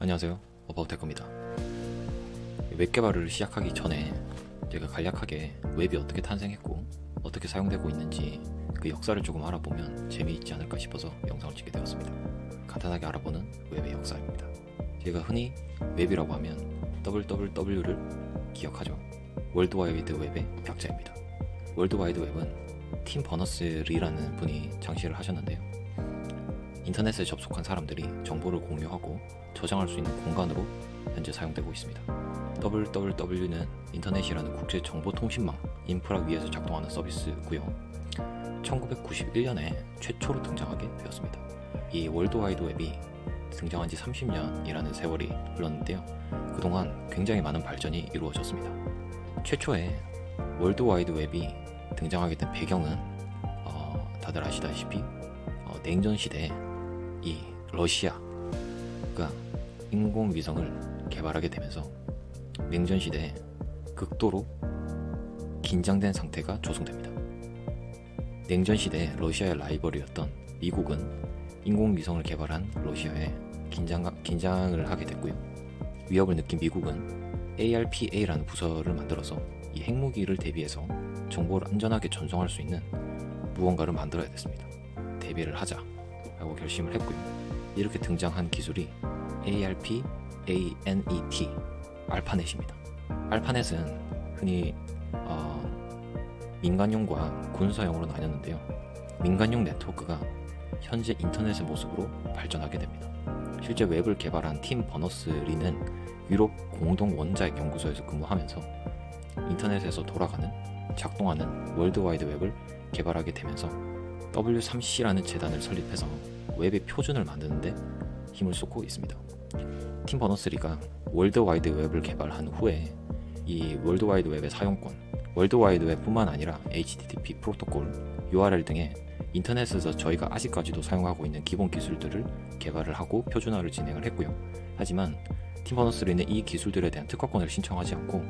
안녕하세요, 어바웃테크입니다. 웹 개발을 시작하기 전에 제가 간략하게 웹이 어떻게 탄생했고 어떻게 사용되고 있는지 그 역사를 조금 알아보면 재미있지 않을까 싶어서 영상을 찍게 되었습니다. 간단하게 알아보는 웹의 역사입니다. 제가 흔히 웹이라고 하면 WWW를 기억하죠. 월드와이드 웹의 약자입니다. 월드와이드 웹은 팀 버너스-리라는 분이 창시를 하셨는데요. 인터넷에 접속한 사람들이 정보를 공유하고 저장할 수 있는 공간으로 현재 사용되고 있습니다. WWW는 인터넷이라는 국제 정보통신망 인프라 위에서 작동하는 서비스고요. 1991년에 최초로 등장하게 되었습니다. 이 월드와이드 웹이 등장한 지 30년이라는 세월이 흘렀는데요. 그동안 굉장히 많은 발전이 이루어졌습니다. 최초에 월드와이드 웹이 등장하게 된 배경은 다들 아시다시피 냉전 시대에 이 러시아가 인공위성을 개발하게 되면서 냉전 시대에 극도로 긴장된 상태가 조성됩니다. 냉전 시대에 러시아의 라이벌이었던 미국은 인공위성을 개발한 러시아에 긴장을 하게 됐고요. 위협을 느낀 미국은 ARPA라는 부서를 만들어서 이 핵무기를 대비해서 정보를 안전하게 전송할 수 있는 무언가를 만들어야 됐습니다. 대비를 하자라고 결심을 했고요. 이렇게 등장한 기술이 ARP, ANET, 알파넷입니다. 알파넷은 흔히 민간용과 군사용으로 나뉘었는데요. 민간용 네트워크가 현재 인터넷의 모습으로 발전하게 됩니다. 실제 웹을 개발한 팀 버너스-리는 유럽 공동 원자핵 연구소에서 근무하면서 인터넷에서 돌아가는 작동하는 월드와이드 웹을 개발하게 되면서 W3C라는 재단을 설립해서 웹의 표준을 만드는데 힘을 쏟고 있습니다. 팀 버너스-리가 월드와이드 웹을 개발한 후에 이 월드와이드 웹의 사용권, 월드와이드 웹뿐만 아니라 HTTP 프로토콜, URL 등의 인터넷에서 저희가 아직까지도 사용하고 있는 기본 기술들을 개발을 하고 표준화를 진행을 했고요. 하지만 팀 버너스-리는 이 기술들에 대한 특허권을 신청하지 않고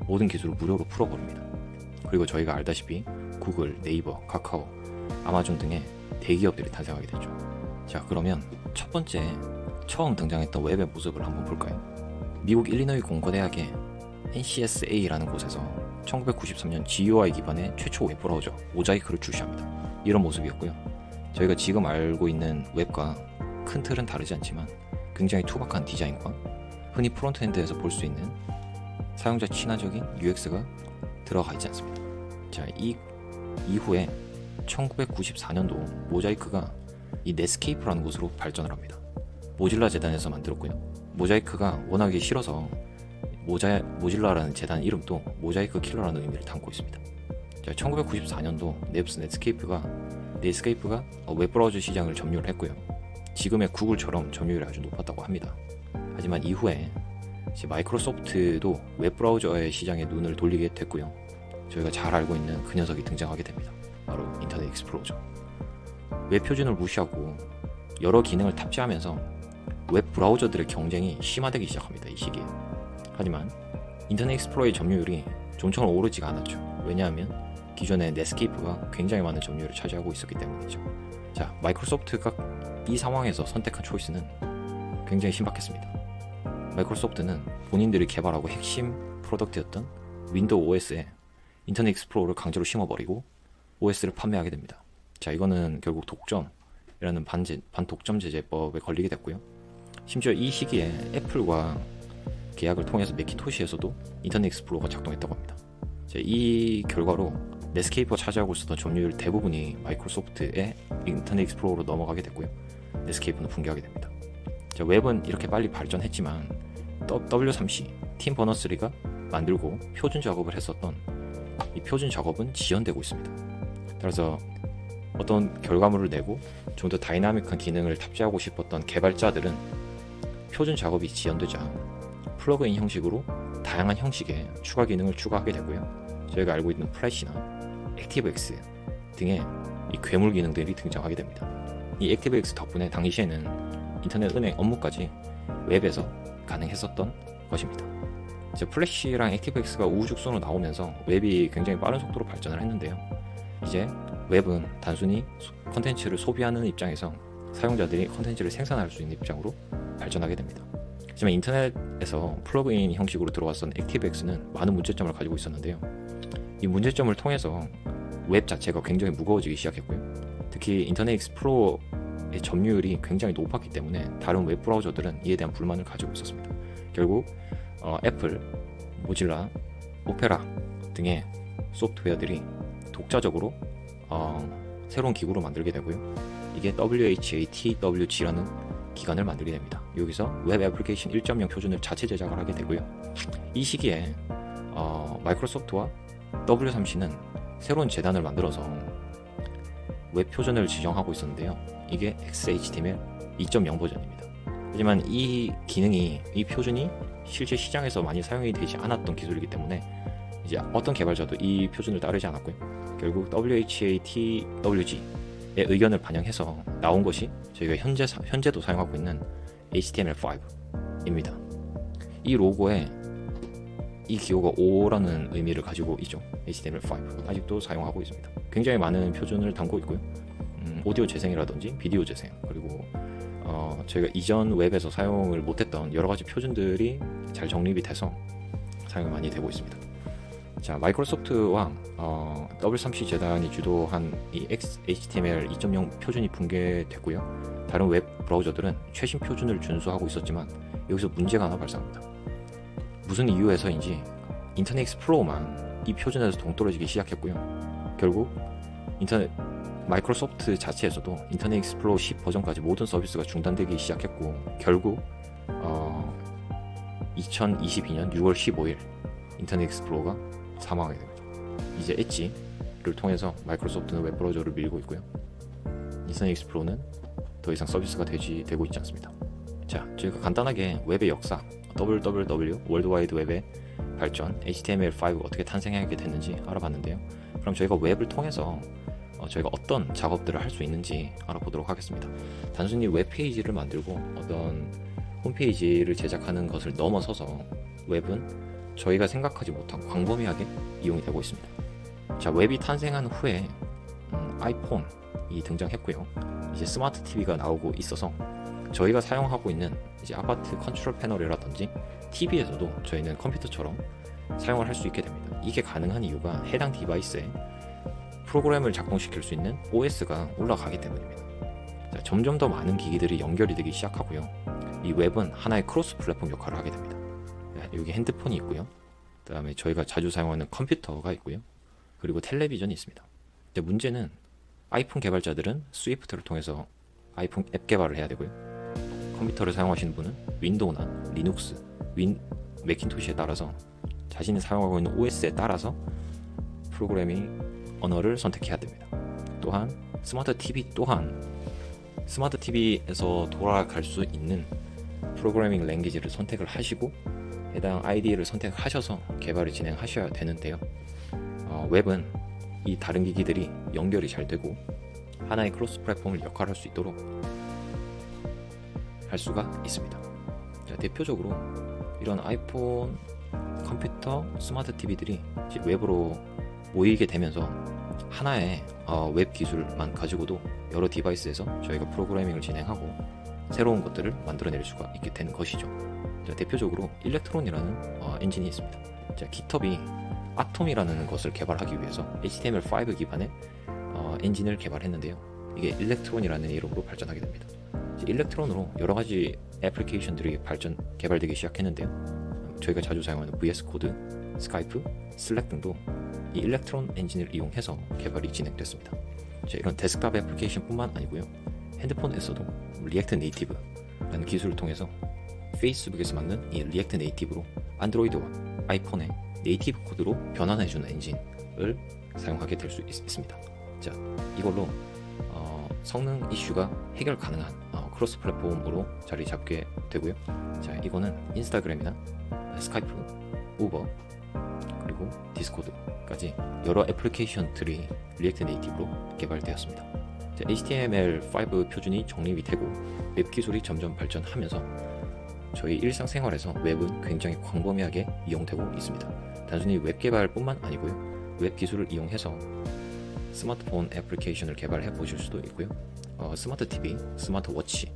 모든 기술을 무료로 풀어버립니다. 그리고 저희가 알다시피 구글, 네이버, 카카오, 아마존 등의 대기업들이 탄생하게 되죠. 자, 그러면 첫 번째 처음 등장했던 웹의 모습을 한번 볼까요? 미국 일리노이 공고대학의 NCSA라는 곳에서 1993년 GUI 기반의 최초 웹브라우저 모자이크를 출시합니다. 이런 모습이었고요. 저희가 지금 알고 있는 웹과 큰 틀은 다르지 않지만 굉장히 투박한 디자인과 흔히 프론트엔드에서 볼 수 있는 사용자 친화적인 UX가 들어가 있지 않습니다. 자, 이후에 1994년도 모자이크가 이 넷스케이프라는 곳으로 발전을 합니다. 모질라 재단에서 만들었고요. 모자이크가 워낙에 싫어서 모질라라는 재단 이름도 모자이크 킬러라는 의미를 담고 있습니다. 자, 1994년도 넷스케이프가 웹브라우저 시장을 점유를 했고요. 지금의 구글처럼 점유율이 아주 높았다고 합니다. 하지만 이후에 마이크로소프트도 웹브라우저의 시장에 눈을 돌리게 됐고요. 저희가 잘 알고 있는 그 녀석이 등장하게 됩니다. 바로 인터넷 익스플로러. 웹 표준을 무시하고 여러 기능을 탑재하면서 웹 브라우저들의 경쟁이 심화되기 시작합니다. 이 시기에. 하지만 인터넷 익스플로러의 점유율이 좀처럼 오르지가 않았죠. 왜냐하면 기존의 넷스케이프가 굉장히 많은 점유율을 차지하고 있었기 때문이죠. 자, 마이크로소프트가 이 상황에서 선택한 초이스는 굉장히 신박했습니다. 마이크로소프트는 본인들이 개발하고 핵심 프로덕트였던 윈도우 OS에 인터넷 익스플로러를 강제로 심어버리고 OS를 판매하게 됩니다. 자, 이거는 결국 독점이라는 반독점 제재법에 걸리게 됐고요. 심지어 이 시기에 애플과 계약을 통해서 매킨토시에서도 인터넷 익스플로러가 작동했다고 합니다. 자, 이 결과로 넷스케이프가 차지하고 있었던 점유율 대부분이 마이크로소프트의 인터넷 익스플로러로 넘어가게 됐고요. 넷스케이프는 붕괴하게 됩니다. 자, 웹은 이렇게 빨리 발전했지만 W3C, 팀 버너스-리가 만들고 표준 작업을 했었던 이 표준 작업은 지연되고 있습니다. 따라서 어떤 결과물을 내고 좀 더 다이나믹한 기능을 탑재하고 싶었던 개발자들은 표준 작업이 지연되자 플러그인 형식으로 다양한 형식의 추가 기능을 추가하게 되고요. 저희가 알고 있는 플래시나 액티브엑스 등의 이 괴물 기능들이 등장하게 됩니다. 이 액티브엑스 덕분에 당시에는 인터넷 은행 업무까지 웹에서 가능했었던 것입니다. 이제 플래시랑 액티브엑스가 우후죽순으로 나오면서 웹이 굉장히 빠른 속도로 발전을 했는데요. 이제 웹은 단순히 컨텐츠를 소비하는 입장에서 사용자들이 컨텐츠를 생산할 수 있는 입장으로 발전하게 됩니다. 하지만 인터넷에서 플러그인 형식으로 들어왔던 액티브엑스는 많은 문제점을 가지고 있었는데요. 이 문제점을 통해서 웹 자체가 굉장히 무거워지기 시작했고요. 특히 인터넷 익스플로러의 점유율이 굉장히 높았기 때문에 다른 웹 브라우저들은 이에 대한 불만을 가지고 있었습니다. 결국 애플, 모질라, 오페라 등의 소프트웨어들이 독자적으로 새로운 기구를 만들게 되고요. 이게 WHATWG라는 기관을 만들게 됩니다. 여기서 웹 애플리케이션 1.0 표준을 자체 제작을 하게 되고요. 이 시기에 마이크로소프트와 W3C는 새로운 재단을 만들어서 웹 표준을 지정하고 있었는데요. 이게 XHTML 2.0 버전입니다. 하지만 이 표준이 실제 시장에서 많이 사용이 되지 않았던 기술이기 때문에 이제 어떤 개발자도 이 표준을 따르지 않았고요. 결국 WHATWG의 의견을 반영해서 나온 것이 저희가 현재도 사용하고 있는 HTML5입니다. 이 로고에 이 기호가 5라는 의미를 가지고 있죠. HTML5 아직도 사용하고 있습니다. 굉장히 많은 표준을 담고 있고요. 오디오 재생이라든지 비디오 재생, 그리고 저희가 이전 웹에서 사용을 못했던 여러 가지 표준들이 잘 정립이 돼서 사용이 많이 되고 있습니다. 자, 마이크로소프트와 W3C 재단이 주도한 이 HTML 2.0 표준이 붕괴됐고요. 다른 웹 브라우저들은 최신 표준을 준수하고 있었지만 여기서 문제가 하나 발생합니다. 무슨 이유에서인지 인터넷 익스플로러만 이 표준에서 동떨어지기 시작했고요. 결국 마이크로소프트 자체에서도 인터넷 익스플로러 10 버전까지 모든 서비스가 중단되기 시작했고, 결국 2022년 6월 15일 인터넷 익스플로러가 사망하게 됩니다. 이제 엣지를 통해서 마이크로소프트는 웹브라우저를 밀고 있고요. 인터넷 익스플로러는 더 이상 서비스가 되고 있지 않습니다. 자, 저희가 간단하게 웹의 역사, WWW, 월드와이드 웹의 발전, HTML5 어떻게 탄생하게 됐는지 알아봤는데요. 그럼 저희가 웹을 통해서 저희가 어떤 작업들을 할 수 있는지 알아보도록 하겠습니다. 단순히 웹페이지를 만들고 어떤 홈페이지를 제작하는 것을 넘어서서 웹은 저희가 생각하지 못한 광범위하게 이용이 되고 있습니다. 자, 웹이 탄생한 후에 아이폰이 등장했고요. 이제 스마트 TV가 나오고 있어서 저희가 사용하고 있는 이제 아파트 컨트롤 패널이라든지 TV에서도 저희는 컴퓨터처럼 사용을 할 수 있게 됩니다. 이게 가능한 이유가 해당 디바이스에 프로그램을 작동시킬 수 있는 OS가 올라가기 때문입니다. 자, 점점 더 많은 기기들이 연결이 되기 시작하고요. 이 웹은 하나의 크로스 플랫폼 역할을 하게 됩니다. 여기 핸드폰이 있고요. 그 다음에 저희가 자주 사용하는 컴퓨터가 있고요. 그리고 텔레비전이 있습니다. 근데 문제는 아이폰 개발자들은 스위프트를 통해서 아이폰 앱 개발을 해야 되고요. 컴퓨터를 사용하시는 분은 윈도우나 리눅스, 매킨토시에 따라서 자신이 사용하고 있는 OS에 따라서 프로그래밍 언어를 선택해야 됩니다. 또한 스마트 TV에서 돌아갈 수 있는 프로그래밍 랭귀지를 선택을 하시고 해당 IDE를 선택하셔서 개발을 진행하셔야 되는데요. 웹은 이 다른 기기들이 연결이 잘 되고 하나의 크로스 플랫폼을 역할할 수 있도록 할 수가 있습니다. 자, 대표적으로 이런 아이폰, 컴퓨터, 스마트 TV들이 웹으로 모이게 되면서 하나의 웹 기술만 가지고도 여러 디바이스에서 저희가 프로그래밍을 진행하고 새로운 것들을 만들어낼 수가 있게 되는 것이죠. 자, 대표적으로 일렉트론이라는 엔진이 있습니다. 자, 깃허브이 아톰이라는 것을 개발하기 위해서 HTML5 기반의 엔진을 개발했는데요. 이게 일렉트론이라는 이름으로 발전하게 됩니다. 일렉트론으로 여러 가지 애플리케이션들이 개발되기 시작했는데요. 저희가 자주 사용하는 VS 코드, 스카이프, 슬랙 등도 이 일렉트론 엔진을 이용해서 개발이 진행됐습니다. 자, 이런 데스크탑 애플리케이션뿐만 아니고요. 핸드폰에서도 리액트 네이티브라는 기술을 통해서 페이스북에서 만든 이 리액트 네이티브로 안드로이드와 아이폰의 네이티브 코드로 변환해주는 엔진을 사용하게 될 수 있습니다. 자, 이걸로 성능 이슈가 해결 가능한 크로스 플랫폼으로 자리 잡게 되고요. 자, 이거는 인스타그램이나 스카이프, 우버, 그리고 디스코드까지 여러 애플리케이션들이 리액트 네이티브로 개발되었습니다. 자, HTML5 표준이 정립이 되고 웹 기술이 점점 발전하면서 저희 일상생활에서 웹은 굉장히 광범위하게 이용되고 있습니다. 단순히 웹 개발뿐만 아니고요. 웹 기술을 이용해서 스마트폰 애플리케이션을 개발해 보실 수도 있고요. 스마트 TV, 스마트 워치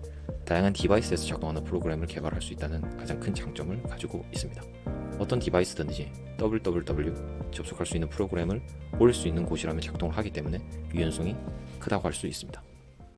다양한 디바이스에서 작동하는 프로그램을 개발할 수 있다는 가장 큰 장점을 가지고 있습니다. 어떤 디바이스든지 www 접속할 수 있는 프로그램을 올릴 수 있는 곳이라면 작동을 하기 때문에 유연성이 크다고 할 수 있습니다.